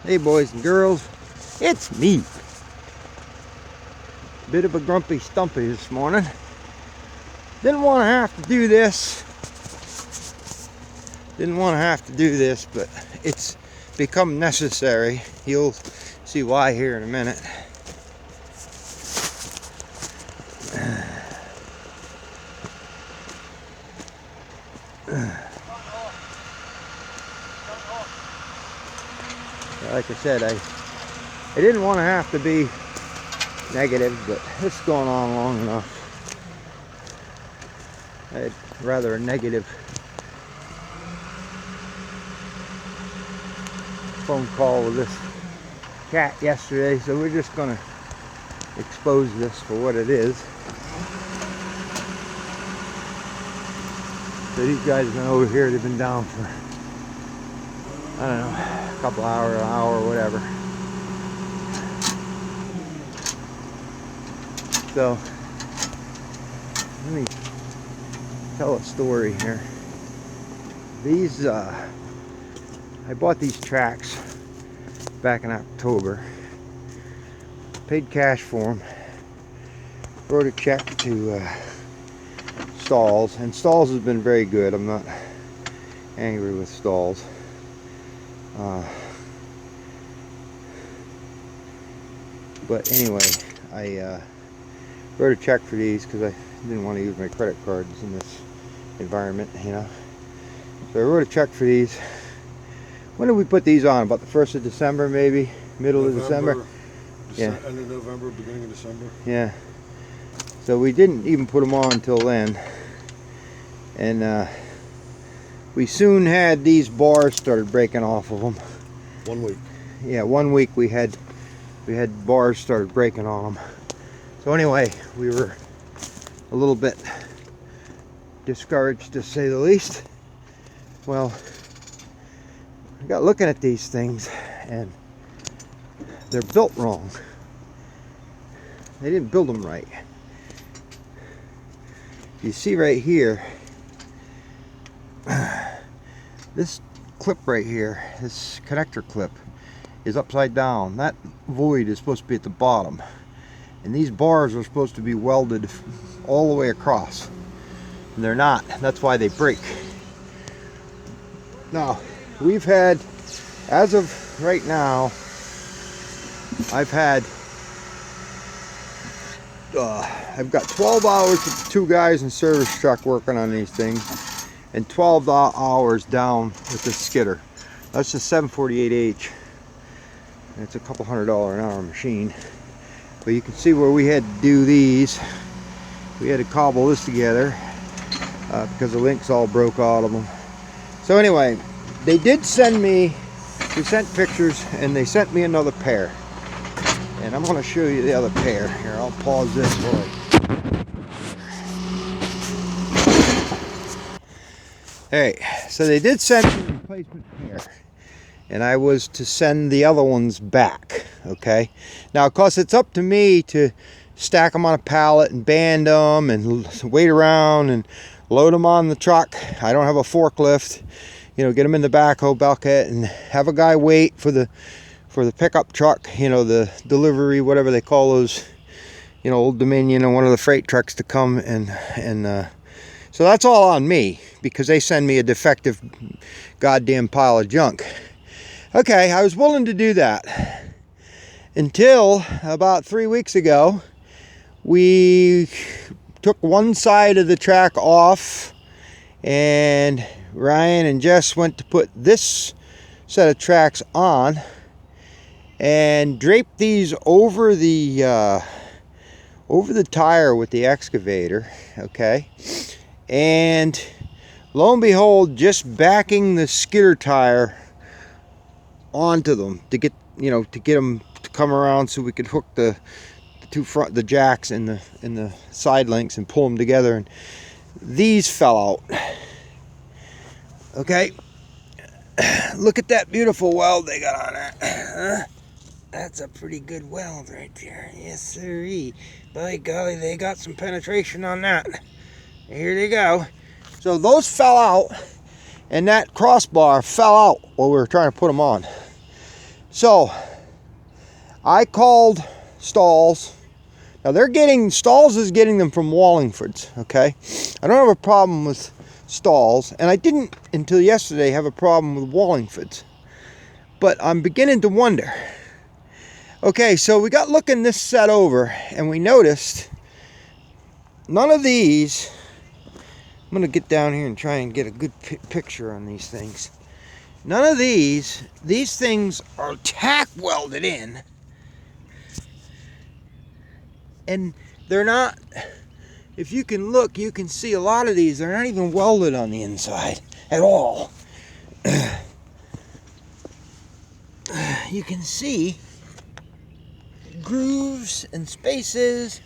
Hey boys and girls, it's me. Bit of a grumpy stumpy this morning. Didn't want to have to do this. But it's become necessary. You'll see why here in a minute. Like I said, I didn't want to have to be negative, but it's going on long enough. I had rather a negative phone call with this cat yesterday, so we're just going to expose this for what it is. So these guys have been over here, they've been down for, I don't know, a couple hours, an hour, whatever. So, let me tell a story here. These, I bought these tracks back in October. Paid cash for them. Wrote a check to Stalls, and Stalls has been very good. I'm not angry with Stalls. But anyway, I wrote a check for these because I didn't want to use my credit cards in this environment, you know. So I wrote a check for these. When did we put these on? About the 1st of December, maybe? Middle of December? Yeah. End of November, beginning of December. Yeah. So we didn't even put them on until then. And we soon had these bars started breaking off of them. 1 week. Yeah, 1 week we had bars started breaking on them. So anyway, we were a little bit discouraged, to say the least. Well, I got looking at these things and they're built wrong. They didn't build them right. You see right here, this clip right here, this connector clip is upside down. That void is supposed to be at the bottom. And these bars are supposed to be welded all the way across. And they're not. That's why they break. Now, we've had, as of right now, I've got 12 hours with the 2 guys in service truck working on these things, and 12 hours down with the skidder. That's the 748H. And it's a couple $100 an hour machine. But you can see where we had to do these. We had to cobble this together because the links all broke out of them. So anyway, they did send me, we sent pictures, and they sent me another pair. And I'm going to show you the other pair. Here, I'll pause this for you. Hey, so they did send me a replacement pair. And I was to send the other ones back, okay? Now, of course, it's up to me to stack them on a pallet and band them and wait around and load them on the truck. I don't have a forklift. You know, get them in the backhoe bucket and have a guy wait for the pickup truck, you know, the delivery, whatever they call those, you know, Old Dominion and one of the freight trucks to come and so that's all on me because they send me a defective goddamn pile of junk. Okay, I was willing to do that until about 3 weeks ago. We took one side of the track off and Ryan and Jess went to put this set of tracks on and draped these over the tire with the excavator, okay? And lo and behold, just backing the skidder tire onto them to get, you know, to get them to come around so we could hook the the jacks in the side links and pull them together, and these fell out. Okay, look at that beautiful weld they got on that. That's a pretty good weld right there. Yes sirree. By golly, they got some penetration on that. Here they go. So those fell out, and that crossbar fell out while we were trying to put them on. So I called Stalls. Now Stalls is getting them from Wallingford's, okay? I don't have a problem with Stalls, and I didn't until yesterday have a problem with Wallingford's. But I'm beginning to wonder. Okay, so we got looking this set over, and we noticed none of these. I'm going to get down here and try and get a good picture on these things. None of these things are tack welded in. And they're not, if you can look, you can see a lot of these, they're not even welded on the inside at all. You can see grooves and spaces.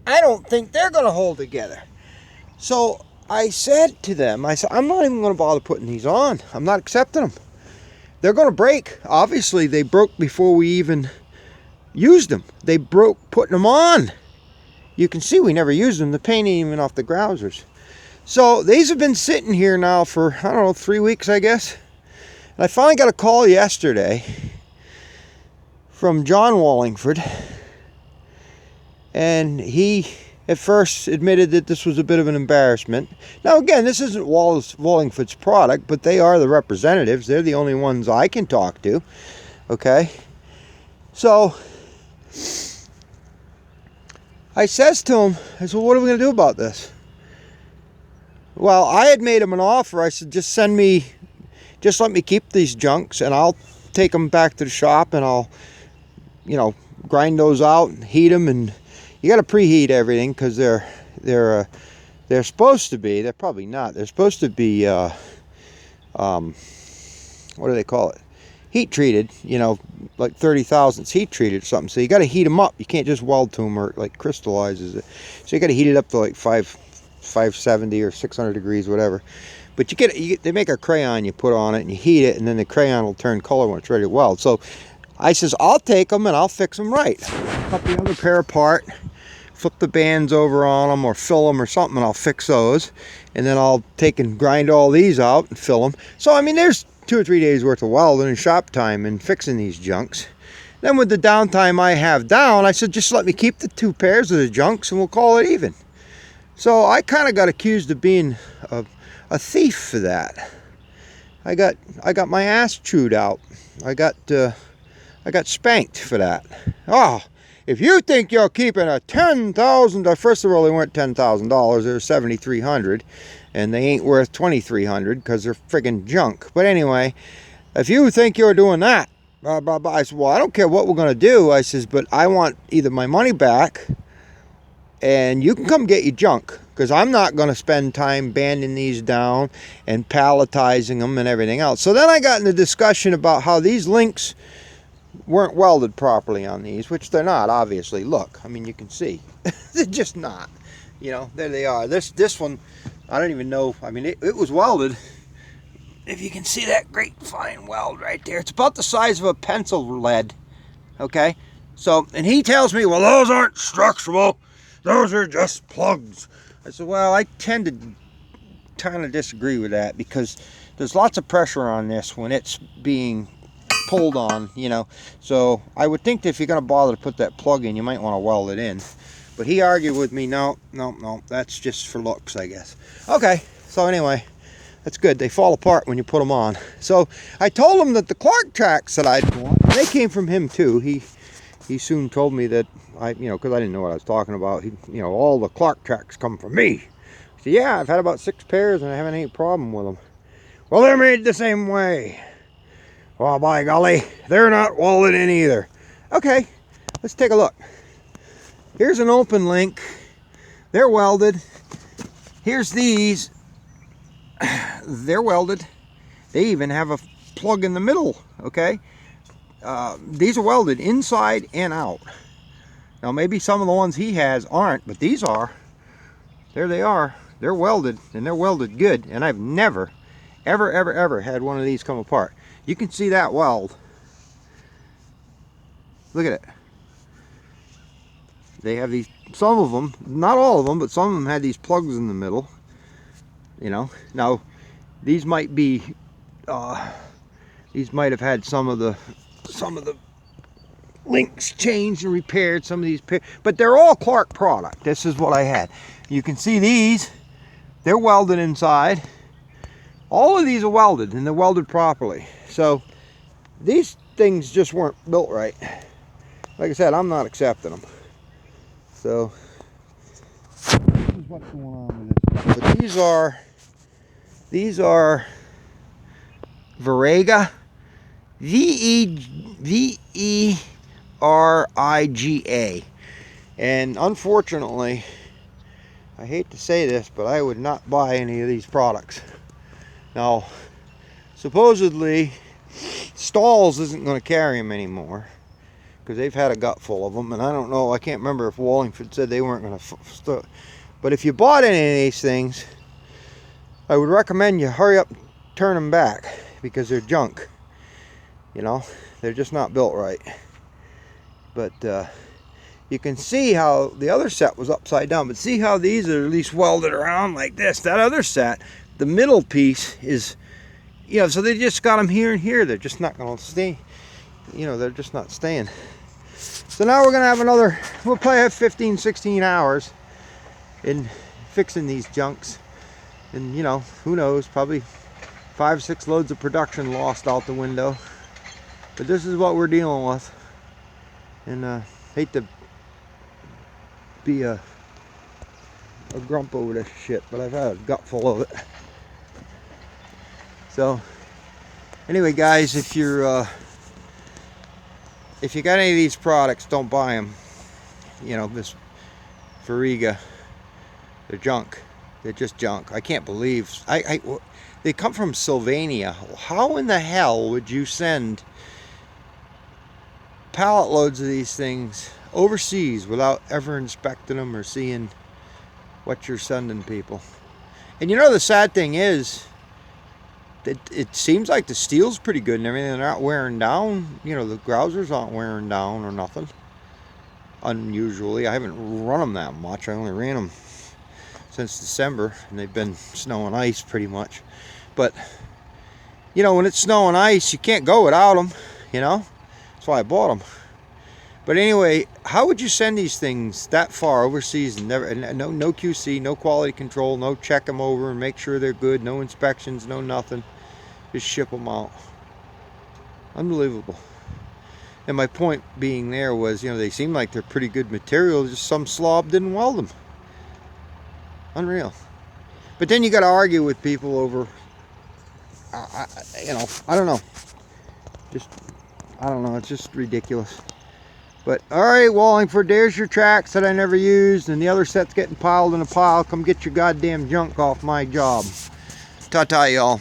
I don't think they're going to hold together. So I said to them, I said, I'm not even going to bother putting these on. I'm not accepting them. They're going to break. Obviously, they broke before we even used them. They broke putting them on. You can see we never used them. The paint ain't even off the grousers. So these have been sitting here now for, I don't know, 3 weeks, I guess. And I finally got a call yesterday from John Wallingford. And he at first admitted that this was a bit of an embarrassment. Now again, this isn't Wallingford's product, but they are the representatives. They're the only ones I can talk to. Okay? So I says to him, I said, what are we going to do about this? Well, I had made him an offer. I said, just let me keep these junks, and I'll take them back to the shop, and I'll, grind those out and heat them. And you got to preheat everything, because they're supposed to be. They're probably not. They're supposed to be what do they call it? Heat treated, like 30 thousandths heat treated or something. So you got to heat them up. You can't just weld to them, or it like crystallizes it. So you got to heat it up to like 570 or 600 degrees, whatever. But they make a crayon you put on it, and you heat it, and then the crayon will turn color when it's ready to weld. So I says, I'll take them and I'll fix them right. Cut the other pair apart, flip the bands over on them, or fill them or something, and I'll fix those. And then I'll take and grind all these out and fill them. So I mean, there's 2 or 3 days worth of welding and shop time and fixing these junks. Then with the downtime I have down, I said, just let me keep the 2 pairs of the junks and we'll call it even. So I kind of got accused of being a thief for that. I got my ass chewed out. I got spanked for that. Oh, if you think you're keeping a $10,000, first of all, they weren't $10,000, they were $7,300, and they ain't worth $2,300 because they're friggin' junk. But anyway, if you think you're doing that, blah, blah, blah. I said, well, I don't care what we're going to do. I says, but I want either my money back, and you can come get your junk, because I'm not going to spend time banding these down and palletizing them and everything else. So then I got in a discussion about how these links weren't welded properly on these, which they're not, obviously. Look, I mean, you can see. They're just not. There they are. This one, I don't even know. I mean, it was welded. If you can see that great fine weld right there. It's about the size of a pencil lead. Okay? So, and he tells me, well, those aren't structural. Those are just plugs. I said, well, I tend to kind of disagree with that, because there's lots of pressure on this when it's being pulled on, So I would think that if you're going to bother to put that plug in, you might want to weld it in. But he argued with me, no, that's just for looks, I guess. Okay, so anyway, that's good. They fall apart when you put them on. So I told him that the Clark tracks that I'd bought, they came from him too. He soon told me that, because I didn't know what I was talking about. All the Clark tracks come from me. So yeah, I've had about 6 pairs and I haven't any problem with them. Well, they're made the same way. Well, by golly, they're not welded in either. Okay, let's take a look. Here's an open link. They're welded. Here's these. They're welded. They even have a plug in the middle, okay? These are welded inside and out. Now, maybe some of the ones he has aren't, but these are. There they are. They're welded, and they're welded good. And I've never, ever had one of these come apart. You can see that weld. Look at it. They have these, some of them, not all of them, but some of them had these plugs in the middle. Now these might be, these might have had some of the some of the links changed and repaired, some of these, but they're all Clark product. This is what I had. You can see these, they're welded inside. All of these are welded, and they're welded properly. So these things just weren't built right. Like I said, I'm not accepting them. So this is what's going on with this. But these are Veriga, Veriga. And unfortunately, I hate to say this, but I would not buy any of these products. Now, supposedly, Stalls isn't going to carry them anymore because they've had a gut full of them. And I don't know, I can't remember if Wallingford said they weren't going to. But if you bought any of these things, I would recommend you hurry up and turn them back because they're junk. You know, they're just not built right. But you can see how the other set was upside down. But see how these are at least welded around like this. That other set, the middle piece is, you know, so they just got them here and here. They're just not going to stay. You know, they're just not staying. So now we're going to have another, we'll probably have 15, 16 hours in fixing these junks. And, you know, who knows, probably 5, 6 loads of production lost out the window. But this is what we're dealing with. And hate to be a grump over this shit, but I've had a gut full of it. So anyway, guys, if you got any of these products, don't buy them. You know, this Veriga, they're junk. They're just junk. I can't believe they come from Sylvania. How in the hell would you send pallet loads of these things overseas without ever inspecting them or seeing what you're sending people? And you know, the sad thing is that it seems like the steel's pretty good and everything. They're not wearing down. You know, the grousers aren't wearing down or nothing. Unusually, I haven't run them that much. I only ran them since December, and they've been snow and ice pretty much. But you know, when it's snow and ice, you can't go without them. You know, that's why I bought them. But anyway, how would you send these things that far overseas and never, no QC, no quality control, no check them over and make sure they're good, no inspections, no nothing, just ship them out? Unbelievable. And my point being there was, you know, they seem like they're pretty good material, just some slob didn't weld them. Unreal. But then you got to argue with people over, you know, I don't know. Just, I don't know, it's just ridiculous. But alright, Wallingford, there's your tracks that I never used, and the other set's getting piled in a pile. Come get your goddamn junk off my job. Ta-ta, y'all.